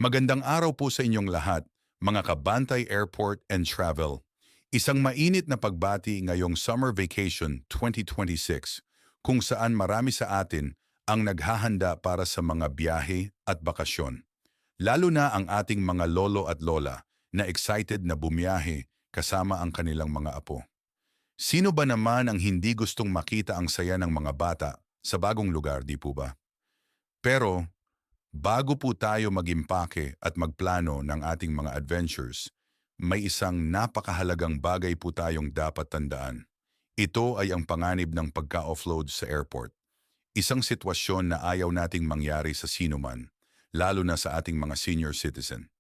Magandang araw po sa inyong lahat, mga kabantay airport and travel. Isang mainit na pagbati ngayong Summer Vacation 2026 kung saan marami sa atin ang naghahanda para sa mga biyahe at bakasyon. Lalo na ang ating mga lolo at lola na excited na bumiyahe kasama ang kanilang mga apo. Sino ba naman ang hindi gustong makita ang saya ng mga bata sa bagong lugar, di po ba? Pero bago po tayo mag-impake at magplano ng ating mga adventures, may isang napakahalagang bagay po tayong dapat tandaan. Ito ay ang panganib ng pagka-offload sa airport. Isang sitwasyon na ayaw nating mangyari sa sinuman, lalo na sa ating mga senior citizen.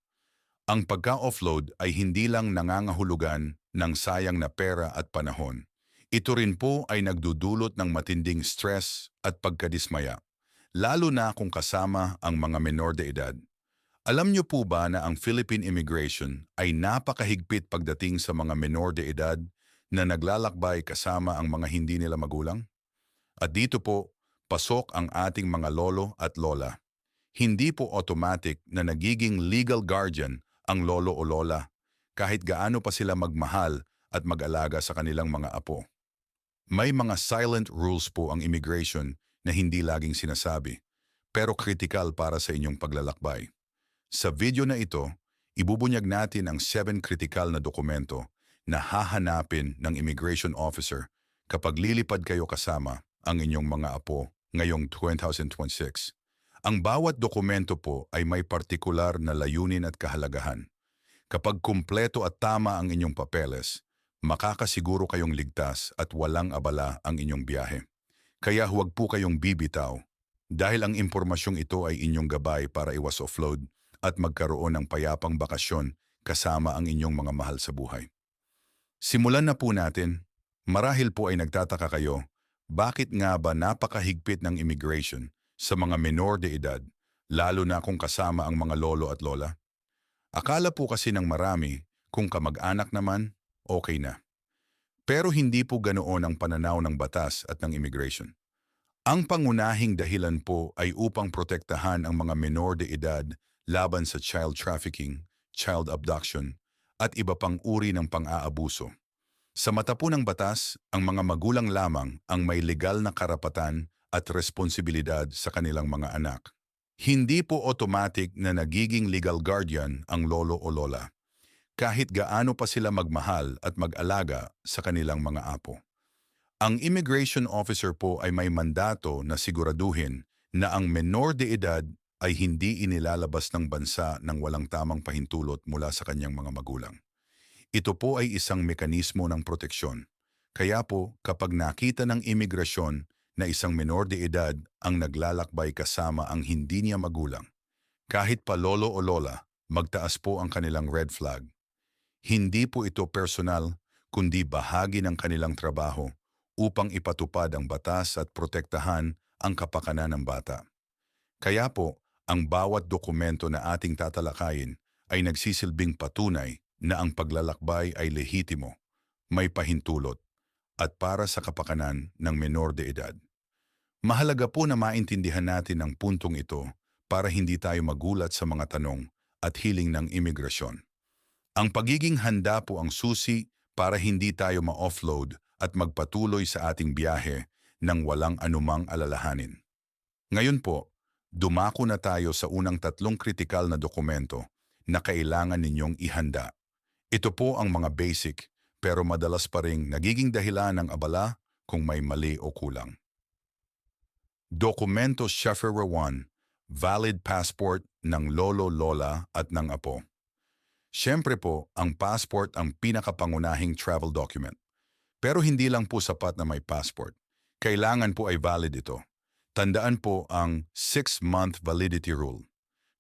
Ang pagka-offload ay hindi lang nangangahulugan ng sayang na pera at panahon. Ito rin po ay nagdudulot ng matinding stress at pagkadismaya, lalo na kung kasama ang mga menor de edad. Alam niyo po ba na ang Philippine immigration ay napakahigpit pagdating sa mga menor de edad na naglalakbay kasama ang mga hindi nila magulang? At dito po, pasok ang ating mga lolo at lola. Hindi po automatic na nagiging legal guardian ang lolo o lola, kahit gaano pa sila magmahal at mag-alaga sa kanilang mga apo. May mga silent rules po ang immigration na hindi laging sinasabi, pero critical para sa inyong paglalakbay. Sa video na ito, ibubunyag natin ang 7 critical na dokumento na hahanapin ng immigration officer kapag lilipad kayo kasama ang inyong mga apo ngayong 2026. Ang bawat dokumento po ay may partikular na layunin at kahalagahan. Kapag kumpleto at tama ang inyong papeles, makakasiguro kayong ligtas at walang abala ang inyong biyahe. Kaya huwag po kayong bibitaw dahil ang impormasyong ito ay inyong gabay para iwas offload at magkaroon ng payapang bakasyon kasama ang inyong mga mahal sa buhay. Simulan na po natin. Marahil po ay nagtataka kayo, bakit nga ba napakahigpit ng immigration sa mga menor de edad, lalo na kung kasama ang mga lolo at lola? Akala po kasi ng marami, kung kamag-anak naman, okay na. Pero hindi po ganoon ang pananaw ng batas at ng immigration. Ang pangunahing dahilan po ay upang protektahan ang mga menor de edad laban sa child trafficking, child abduction, at iba pang uri ng pang-aabuso. Sa mata po ng batas, ang mga magulang lamang ang may legal na karapatan at responsibilidad sa kanilang mga anak. Hindi po automatic na nagiging legal guardian ang lolo o lola, kahit gaano pa sila magmahal at mag-alaga sa kanilang mga apo. Ang immigration officer po ay may mandato na siguraduhin na ang menor de edad ay hindi inilalabas ng bansa ng walang tamang pahintulot mula sa kanyang mga magulang. Ito po ay isang mekanismo ng proteksyon. Kaya po, kapag nakita ng imigrasyon na isang menor de edad ang naglalakbay kasama ang hindi niya magulang, kahit pa lolo o lola, magtaas po ang kanilang red flag. Hindi po ito personal, kundi bahagi ng kanilang trabaho upang ipatupad ang batas at protektahan ang kapakanan ng bata. Kaya po, ang bawat dokumento na ating tatalakayin ay nagsisilbing patunay na ang paglalakbay ay lehitimo, may pahintulot, at para sa kapakanan ng menor de edad. Mahalaga po na maintindihan natin ang puntong ito para hindi tayo magulat sa mga tanong at hiling ng imigrasyon. Ang pagiging handa po ang susi para hindi tayo ma-offload at magpatuloy sa ating biyahe ng walang anumang alalahanin. Ngayon po, dumako na tayo sa unang 3 kritikal na dokumento na kailangan ninyong ihanda. Ito po ang mga basic pero madalas pa ring nagiging dahilan ng abala kung may mali o kulang. Dokumento Chefferer 1, valid passport ng lolo, lola at ng apo. Siyempre po, ang passport ang pinakapangunahing travel document. Pero hindi lang po sapat na may passport. Kailangan po ay valid ito. Tandaan po ang 6-month validity rule.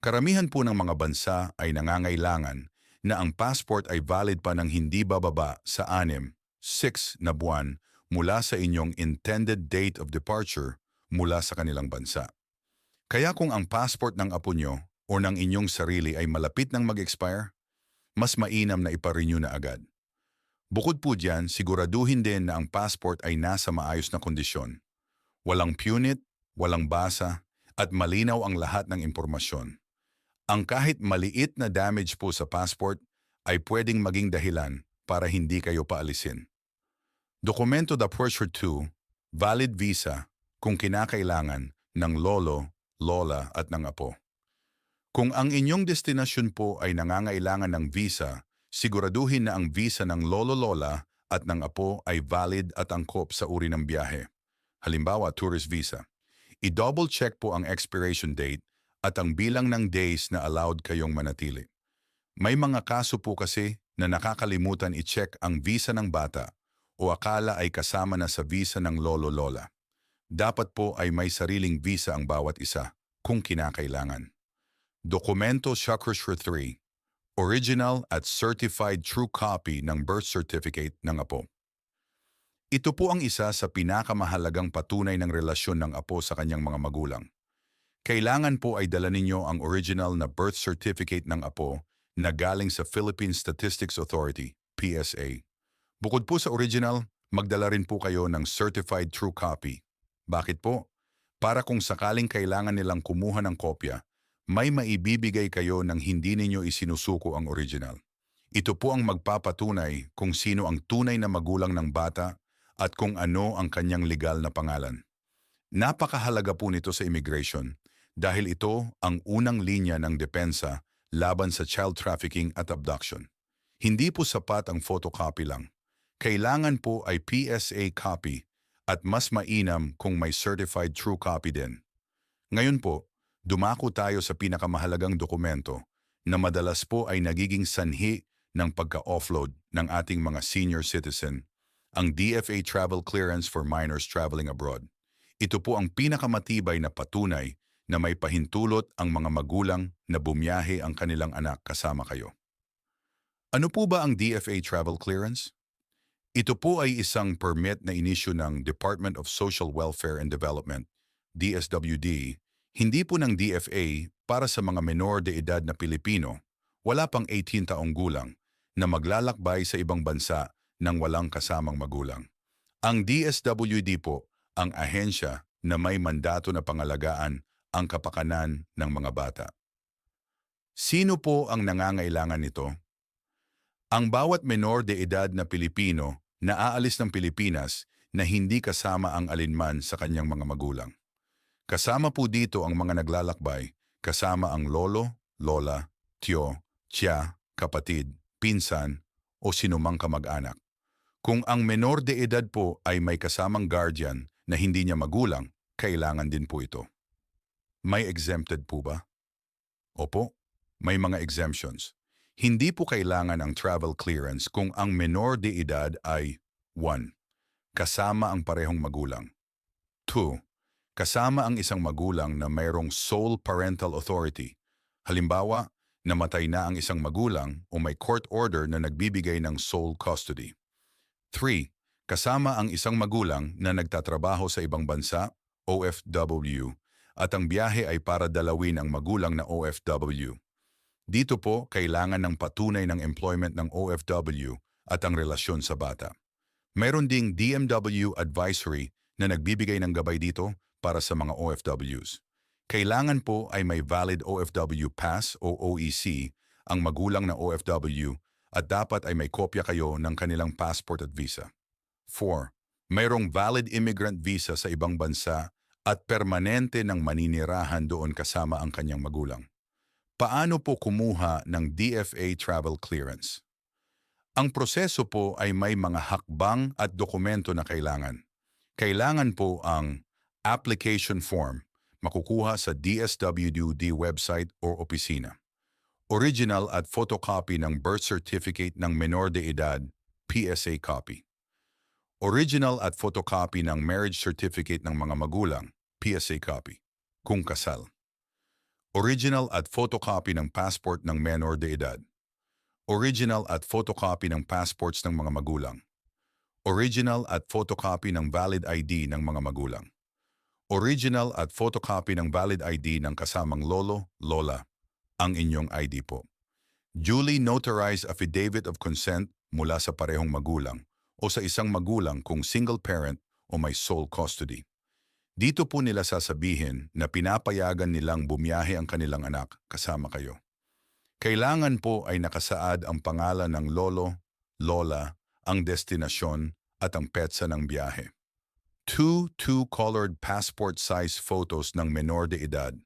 Karamihan po ng mga bansa ay nangangailangan na ang passport ay valid pa ng hindi bababa sa 6 na buwan mula sa inyong intended date of departure mula sa kanilang bansa. Kaya kung ang passport ng apo nyo o ng inyong sarili ay malapit ng mag-expire, mas mainam na ipa-renew na agad. Bukod po diyan, siguraduhin din na ang passport ay nasa maayos na kondisyon. Walang punit, walang basa, at malinaw ang lahat ng impormasyon. Ang kahit maliit na damage po sa passport ay pwedeng maging dahilan para hindi kayo paalisin. Dokumento the Pursuer 2, valid visa kung kinakailangan ng lolo, lola at ng apo. Kung ang inyong destinasyon po ay nangangailangan ng visa, siguraduhin na ang visa ng lolo-lola at ng apo ay valid at angkop sa uri ng biyahe. Halimbawa, tourist visa. I-double check po ang expiration date at ang bilang ng days na allowed kayong manatili. May mga kaso po kasi na nakakalimutan i-check ang visa ng bata o akala ay kasama na sa visa ng lolo-lola. Dapat po ay may sariling visa ang bawat isa kung kinakailangan. Dokumento Shakrishra 3, original at certified true copy ng birth certificate ng apo. Ito po ang isa sa pinakamahalagang patunay ng relasyon ng apo sa kanyang mga magulang. Kailangan po ay dala ninyo ang original na birth certificate ng apo na galing sa Philippine Statistics Authority, PSA. Bukod po sa original, magdala rin po kayo ng certified true copy. Bakit po? Para kung sakaling kailangan nilang kumuha ng kopya, may maibibigay kayo ng hindi ninyo isinusuko ang original. Ito po ang magpapatunay kung sino ang tunay na magulang ng bata at kung ano ang kanyang legal na pangalan. Napakahalaga po nito sa immigration dahil ito ang unang linya ng depensa laban sa child trafficking at abduction. Hindi po sapat ang photocopy lang. Kailangan po ay PSA copy at mas mainam kung may certified true copy din. Ngayon po, dumako tayo sa pinakamahalagang dokumento na madalas po ay nagiging sanhi ng pagka-offload ng ating mga senior citizen, ang DFA Travel Clearance for Minors Traveling Abroad. Ito po ang pinakamatibay na patunay na may pahintulot ang mga magulang na bumiyahe ang kanilang anak kasama kayo. Ano po ba ang DFA Travel Clearance? Ito po ay isang permit na inisyu ng Department of Social Welfare and Development, DSWD, hindi po ng DFA para sa mga menor de edad na Pilipino, wala pang 18 taong gulang, na maglalakbay sa ibang bansa nang walang kasamang magulang. Ang DSWD po ang ahensya na may mandato na pangalagaan ang kapakanan ng mga bata. Sino po ang nangangailangan nito? Ang bawat menor de edad na Pilipino na aalis ng Pilipinas na hindi kasama ang alinman sa kanyang mga magulang. Kasama po dito ang mga naglalakbay, kasama ang lolo, lola, tiyo, tiya, kapatid, pinsan o sinumang kamag-anak. Kung ang menor de edad po ay may kasamang guardian na hindi niya magulang, kailangan din po ito. May exempted po ba? Opo, may mga exemptions. Hindi po kailangan ang travel clearance kung ang menor de edad ay 1. Kasama ang parehong magulang. 2. Kasama ang isang magulang na mayroong sole parental authority. Halimbawa, namatay na ang isang magulang o may court order na nagbibigay ng sole custody. 3. Kasama ang isang magulang na nagtatrabaho sa ibang bansa, OFW, at ang biyahe ay para dalawin ang magulang na OFW. Dito po, kailangan ng patunay ng employment ng OFW at ang relasyon sa bata. Meron ding DMW Advisory na nagbibigay ng gabay dito para sa mga OFWs. Kailangan po ay may valid OFW Pass o OEC ang magulang na OFW at dapat ay may kopya kayo ng kanilang passport at visa. 4. Mayroong valid immigrant visa sa ibang bansa at permanente ng maninirahan doon kasama ang kanyang magulang. Paano po kumuha ng DFA Travel Clearance? Ang proseso po ay may mga hakbang at dokumento na kailangan. Kailangan po ang application form, makukuha sa DSWD website o opisina. Original at photocopy ng birth certificate ng menor de edad, PSA copy. Original at photocopy ng marriage certificate ng mga magulang, PSA copy, kung kasal. Original at photocopy ng passport ng menor de edad. Original at photocopy ng passports ng mga magulang. Original at photocopy ng valid ID ng mga magulang. Original at photocopy ng valid ID ng kasamang lolo, lola, ang inyong ID po. Duly notarized affidavit of consent mula sa parehong magulang o sa isang magulang kung single parent o may sole custody. Dito po nila sasabihin na pinapayagan nilang bumiyahe ang kanilang anak kasama kayo. Kailangan po ay nakasaad ang pangalan ng lolo, lola, ang destinasyon at ang petsa ng biyahe. Two-colored passport size photos ng menor de edad.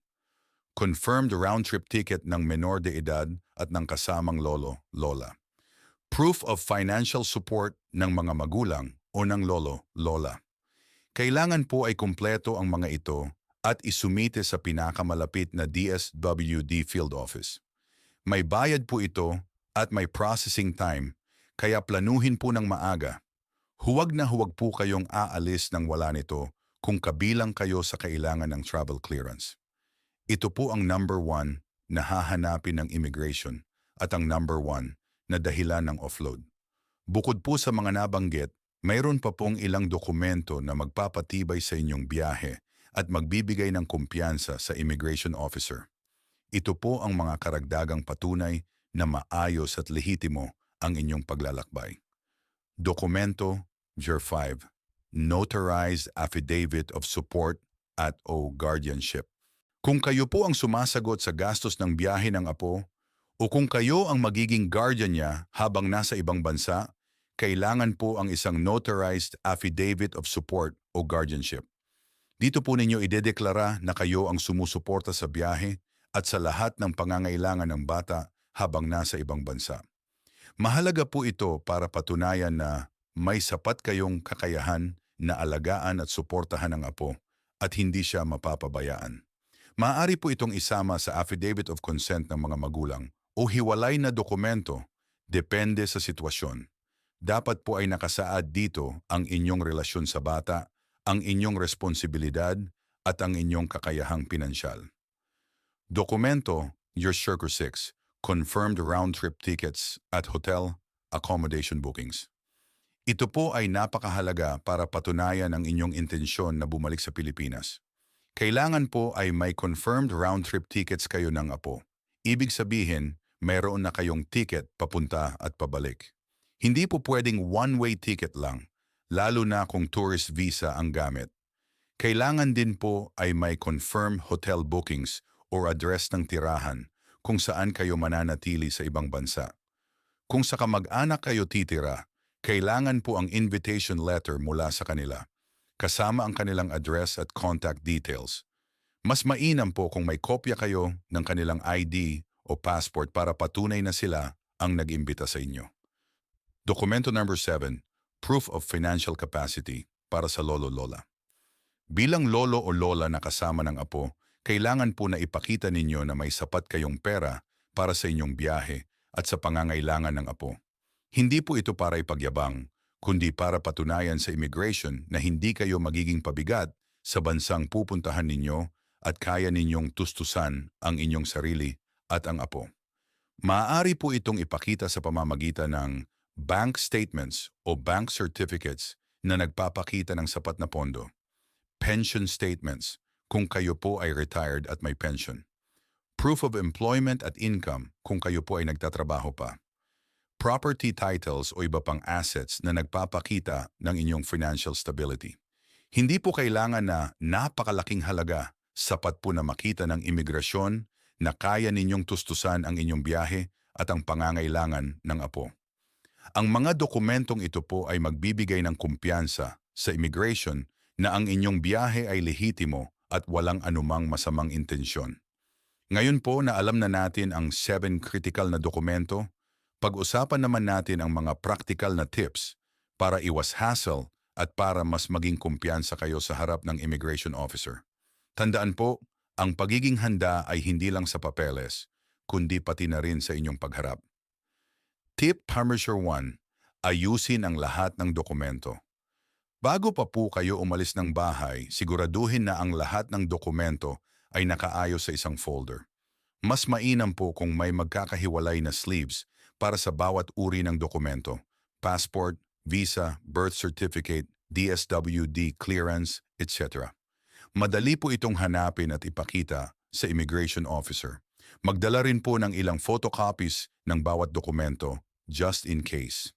Confirmed round-trip ticket ng menor de edad at ng kasamang lolo, lola. Proof of financial support ng mga magulang o ng lolo, lola. Kailangan po ay kumpleto ang mga ito at isumite sa pinakamalapit na DSWD field office. May bayad po ito at may processing time, kaya planuhin po ng maaga. Huwag na huwag po kayong aalis nang wala nito kung kabilang kayo sa kailangan ng travel clearance. Ito po ang number 1 na hahanapin ng immigration at ang number 1 na dahilan ng offload. Bukod po sa mga nabanggit, mayroon pa pong ilang dokumento na magpapatibay sa inyong biyahe at magbibigay ng kumpiyansa sa immigration officer. Ito po ang mga karagdagang patunay na maayos at lehitimo ang inyong paglalakbay. Dokumento, Jur 5, Notarized Affidavit of Support at o Guardianship. Kung kayo po ang sumasagot sa gastos ng biyahe ng apo o kung kayo ang magiging guardian niya habang nasa ibang bansa, kailangan po ang isang Notarized Affidavit of Support o Guardianship. Dito po ninyo idedeklara na kayo ang sumusuporta sa biyahe at sa lahat ng pangangailangan ng bata habang nasa ibang bansa. Mahalaga po ito para patunayan na may sapat kayong kakayahan na alagaan at suportahan ang apo at hindi siya mapapabayaan. Maaari po itong isama sa Affidavit of Consent ng mga magulang o hiwalay na dokumento, depende sa sitwasyon. Dapat po ay nakasaad dito ang inyong relasyon sa bata, ang inyong responsibilidad at ang inyong kakayahang pinansyal. Dokumento, Your Circle 6, confirmed round-trip tickets at hotel accommodation bookings. Ito po ay napakahalaga para patunayan ang inyong intensyon na bumalik sa Pilipinas. Kailangan po ay may confirmed round-trip tickets kayo ng apo. Ibig sabihin, mayroon na kayong ticket papunta at pabalik. Hindi po pwedeng one-way ticket lang, lalo na kung tourist visa ang gamit. Kailangan din po ay may confirmed hotel bookings or address ng tirahan kung saan kayo mananatili sa ibang bansa. Kung sa kamag-anak kayo titira, kailangan po ang invitation letter mula sa kanila, kasama ang kanilang address at contact details. Mas mainam po kung may kopya kayo ng kanilang ID o passport para patunay na sila ang nag-imbita sa inyo. Dokumento number 7, Proof of Financial Capacity para sa lolo-lola. Bilang lolo o lola na kasama ng apo, kailangan po na ipakita ninyo na may sapat kayong pera para sa inyong biyahe at sa pangangailangan ng apo. Hindi po ito para ipagyabang, kundi para patunayan sa immigration na hindi kayo magiging pabigat sa bansang pupuntahan ninyo at kaya ninyong tustusan ang inyong sarili at ang apo. Maaari po itong ipakita sa pamamagitan ng bank statements o bank certificates na nagpapakita ng sapat na pondo. Pension statements kung kayo po ay retired at may pension. Proof of employment at income kung kayo po ay nagtatrabaho pa. Property titles o iba pang assets na nagpapakita ng inyong financial stability. Hindi po kailangan na napakalaking halaga, sapat po na makita ng imigrasyon na kaya ninyong tustusan ang inyong biyahe at ang pangangailangan ng apo. Ang mga dokumentong ito po ay magbibigay ng kumpiyansa sa immigration na ang inyong biyahe ay lehitimo at walang anumang masamang intensyon. Ngayon po na alam na natin ang 7 critical na dokumento, pag-usapan naman natin ang mga practical na tips para iwas hassle at para mas maging kumpiyansa kayo sa harap ng immigration officer. Tandaan po, ang pagiging handa ay hindi lang sa papeles, kundi pati na rin sa inyong pagharap. Tip Parmesan 1. Ayusin ang lahat ng dokumento. Bago pa po kayo umalis ng bahay, siguraduhin na ang lahat ng dokumento ay nakaayos sa isang folder. Mas mainam po kung may magkakahiwalay na sleeves para sa bawat uri ng dokumento, passport, visa, birth certificate, DSWD clearance, etc. Madali po itong hanapin at ipakita sa immigration officer. Magdala rin po ng ilang photocopies ng bawat dokumento, just in case.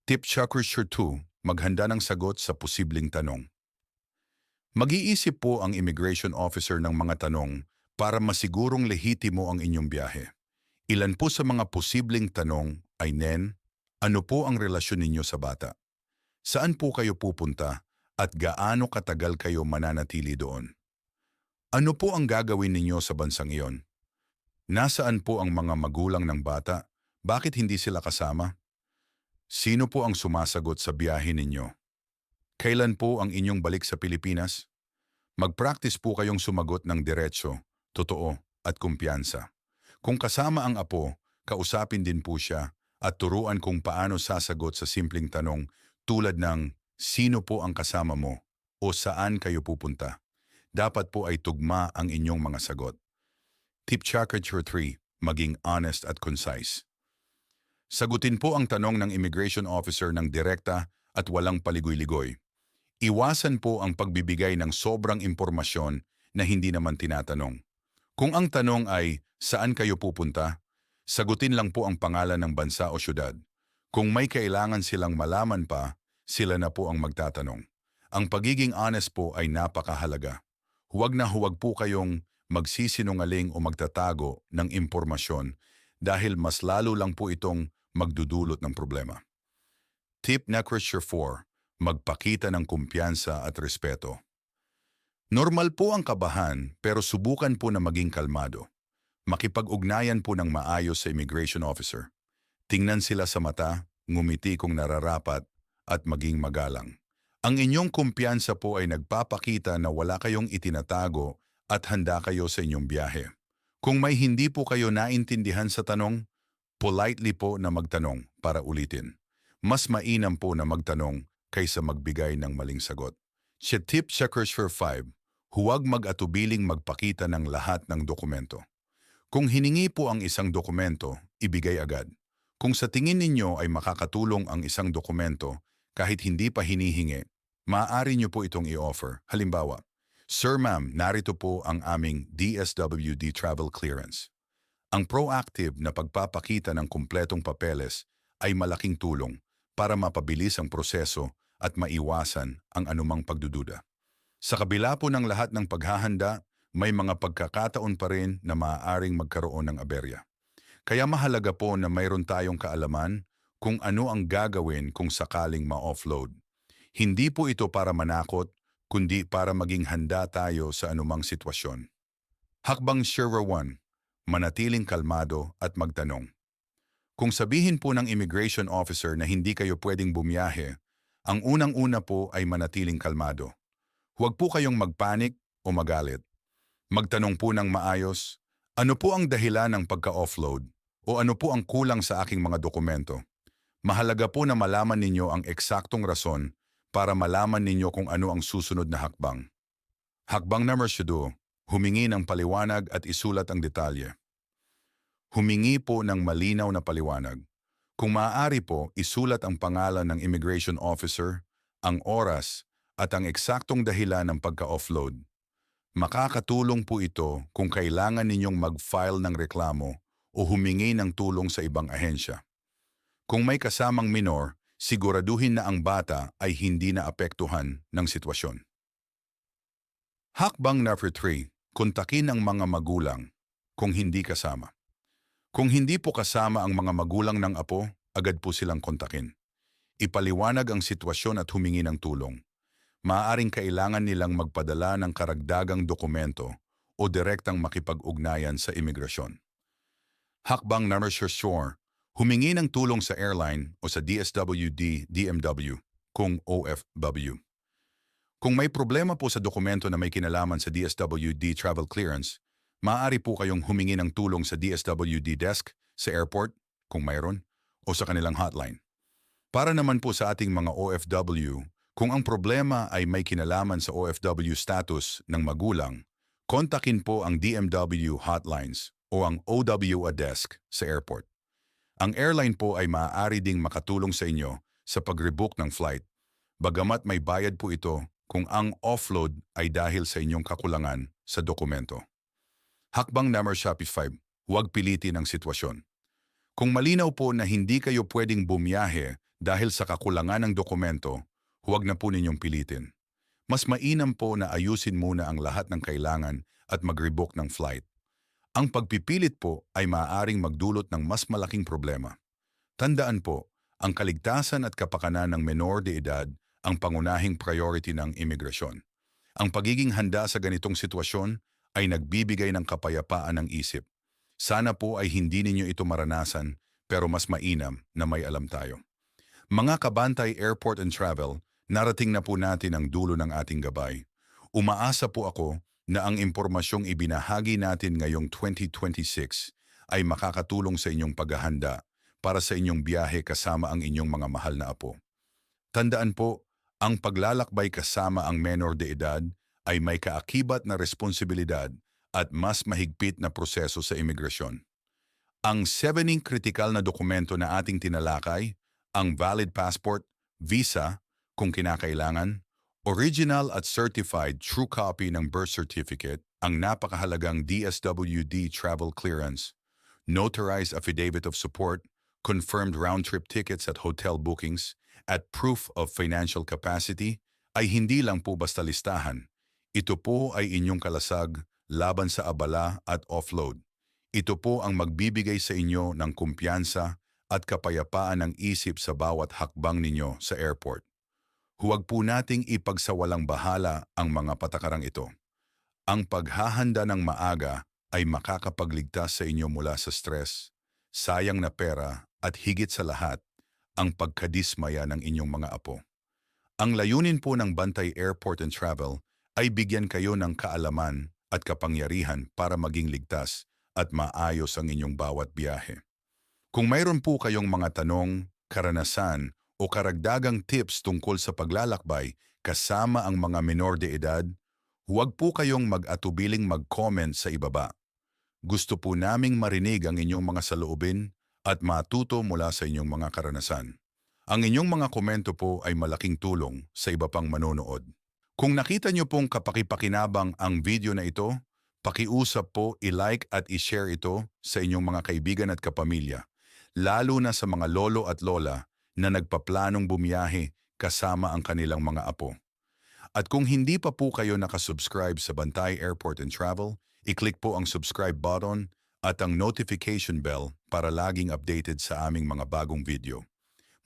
Tip Checklist 2. Maghanda ng sagot sa posibleng tanong. Mag-iisip po ang immigration officer ng mga tanong para masigurong lehitimo ang inyong biyahe. Ilan po sa mga posibleng tanong ay ano po ang relasyon ninyo sa bata? Saan po kayo pupunta at gaano katagal kayo mananatili doon? Ano po ang gagawin ninyo sa bansang iyon? Nasaan po ang mga magulang ng bata? Bakit hindi sila kasama? Sino po ang sumasagot sa biyahe ninyo? Kailan po ang inyong balik sa Pilipinas? Mag-practice po kayong sumagot ng diretso, totoo at kumpiyansa. Kung kasama ang apo, kausapin din po siya at turuan kung paano sasagot sa simpleng tanong tulad ng sino po ang kasama mo o saan kayo pupunta. Dapat po ay tugma ang inyong mga sagot. Tip Chakra 3, maging honest at concise. Sagutin po ang tanong ng immigration officer ng direkta at walang paligoy-ligoy. Iwasan po ang pagbibigay ng sobrang impormasyon na hindi naman tinatanong. Kung ang tanong ay, saan kayo pupunta? Sagutin lang po ang pangalan ng bansa o syudad. Kung may kailangan silang malaman pa, sila na po ang magtatanong. Ang pagiging honest po ay napakahalaga. Huwag na huwag po kayong magsisinungaling o magtatago ng impormasyon dahil mas lalo lang po itong magdudulot ng problema. Tip Chakra 4, magpakita ng kumpiyansa at respeto. Normal po ang kabahan pero subukan po na maging kalmado. Makipag-ugnayan po ng maayos sa immigration officer. Tingnan sila sa mata, ngumiti kung nararapat at maging magalang. Ang inyong kumpiyansa po ay nagpapakita na wala kayong itinatago at handa kayo sa inyong biyahe. Kung may hindi po kayo naintindihan sa tanong, politely po na magtanong para ulitin. Mas mainam po na magtanong kaysa magbigay ng maling sagot. Tip Chakra 5, huwag mag-atubiling magpakita ng lahat ng dokumento. Kung hiningi po ang isang dokumento, ibigay agad. Kung sa tingin ninyo ay makakatulong ang isang dokumento kahit hindi pa hinihingi, maaari nyo po itong i-offer. Halimbawa, Sir Ma'am, narito po ang aming DSWD Travel Clearance. Ang proactive na pagpapakita ng kumpletong papeles ay malaking tulong para mapabilis ang proseso at maiwasan ang anumang pagdududa. Sa kabila po ng lahat ng paghahanda, may mga pagkakataon pa rin na maaaring magkaroon ng aberya. Kaya mahalaga po na mayroon tayong kaalaman kung ano ang gagawin kung sakaling ma-offload. Hindi po ito para manakot, kundi para maging handa tayo sa anumang sitwasyon. Hakbang Chakra 1, manatiling kalmado at magtanong. Kung sabihin po ng immigration officer na hindi kayo pwedeng bumiyahe, ang unang-una po ay manatiling kalmado. Huwag po kayong magpanik o magalit. Magtanong po ng maayos, ano po ang dahilan ng pagka-offload o ano po ang kulang sa aking mga dokumento? Mahalaga po na malaman ninyo ang eksaktong rason para malaman ninyo kung ano ang susunod na hakbang. Hakbang number 2, humingi ng paliwanag at isulat ang detalye. Humingi po ng malinaw na paliwanag. Kung maaari po, isulat ang pangalan ng immigration officer, ang oras, at ang eksaktong dahilan ng pagka-offload. Makakatulong po ito kung kailangan ninyong mag-file ng reklamo o humingi ng tulong sa ibang ahensya. Kung may kasamang minor, siguraduhin na ang bata ay hindi na apektuhan ng sitwasyon. Hakbang number 3, kontakin ang mga magulang kung hindi kasama. Kung hindi po kasama ang mga magulang ng apo, agad po silang kontakin. Ipaliwanag ang sitwasyon at humingi ng tulong. Maaaring kailangan nilang magpadala ng karagdagang dokumento o direktang makipag-ugnayan sa imigrasyon. Hakbang number 4, humingi ng tulong sa airline o sa DSWD, DMW, kung OFW. Kung may problema po sa dokumento na may kinalaman sa DSWD Travel Clearance, maaari po kayong humingi ng tulong sa DSWD desk, sa airport, kung mayroon, o sa kanilang hotline. Para naman po sa ating mga OFW, kung ang problema ay may kinalaman sa OFW status ng magulang, kontakin po ang DMW hotlines o ang OWA desk sa airport. Ang airline po ay maaari ding makatulong sa inyo sa pag-rebook ng flight, bagamat may bayad po ito kung ang offload ay dahil sa inyong kakulangan sa dokumento. Hakbang number 5, huwag pilitin ang sitwasyon. Kung malinaw po na hindi kayo pwedeng bumiyahe dahil sa kakulangan ng dokumento, huwag na po ninyong pilitin. Mas mainam po na ayusin muna ang lahat ng kailangan at mag-rebook ng flight. Ang pagpipilit po ay maaaring magdulot ng mas malaking problema. Tandaan po, ang kaligtasan at kapakanan ng menor de edad ang pangunahing priority ng imigrasyon. Ang pagiging handa sa ganitong sitwasyon ay nagbibigay ng kapayapaan ng isip. Sana po ay hindi ninyo ito maranasan, pero mas mainam na may alam tayo. Mga kabantay airport and travel, narating na po natin ang dulo ng ating gabay. Umaasa po ako na ang impormasyong ibinahagi natin ngayong 2026 ay makakatulong sa inyong paghahanda para sa inyong biyahe kasama ang inyong mga mahal na apo. Tandaan po, ang paglalakbay kasama ang menor de edad ay may kaakibat na responsibilidad at mas mahigpit na proseso sa imigrasyon. Ang 7 kritikal na dokumento na ating tinalakay, ang valid passport, visa, kung kinakailangan, original at certified true copy ng birth certificate, ang napakahalagang DSWD travel clearance, notarized affidavit of support, confirmed round-trip tickets at hotel bookings, at proof of financial capacity, ay hindi lang po basta listahan. Ito po ay inyong kalasag laban sa abala at offload. Ito po ang magbibigay sa inyo ng kumpiyansa at kapayapaan ng isip sa bawat hakbang ninyo sa airport. Huwag po nating ipagsawalang bahala ang mga patakarang ito. Ang paghahanda ng maaga ay makakapagligtas sa inyo mula sa stress, sayang na pera at higit sa lahat, ang pagkadismaya ng inyong mga apo. Ang layunin po ng Bantay Airport and Travel ay bigyan kayo ng kaalaman at kapangyarihan para maging ligtas at maayos ang inyong bawat biyahe. Kung mayroon po kayong mga tanong, karanasan o karagdagang tips tungkol sa paglalakbay kasama ang mga menor de edad, huwag po kayong mag-atubiling mag-comment sa ibaba. Gusto po naming marinig ang inyong mga saloobin at matuto mula sa inyong mga karanasan. Ang inyong mga komento po ay malaking tulong sa iba pang manonood. Kung nakita niyo pong kapakipakinabang ang video na ito, pakiusap po i-like at i-share ito sa inyong mga kaibigan at kapamilya, lalo na sa mga lolo at lola na nagpaplanong bumiyahe kasama ang kanilang mga apo. At kung hindi pa po kayo nakasubscribe sa Bantay Airport and Travel, i-click po ang subscribe button at ang notification bell para laging updated sa aming mga bagong video.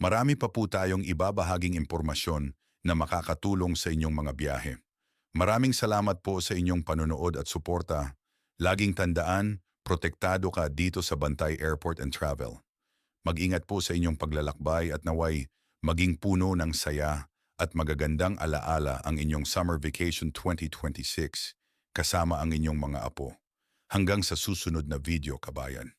Marami pa po tayong ibabahaging impormasyon na makakatulong sa inyong mga biyahe. Maraming salamat po sa inyong panonood at suporta. Laging tandaan, protektado ka dito sa Bantay Airport and Travel. Mag-ingat po sa inyong paglalakbay at naway maging puno ng saya at magagandang alaala ang inyong Summer Vacation 2026 kasama ang inyong mga apo. Hanggang sa susunod na video, kabayan.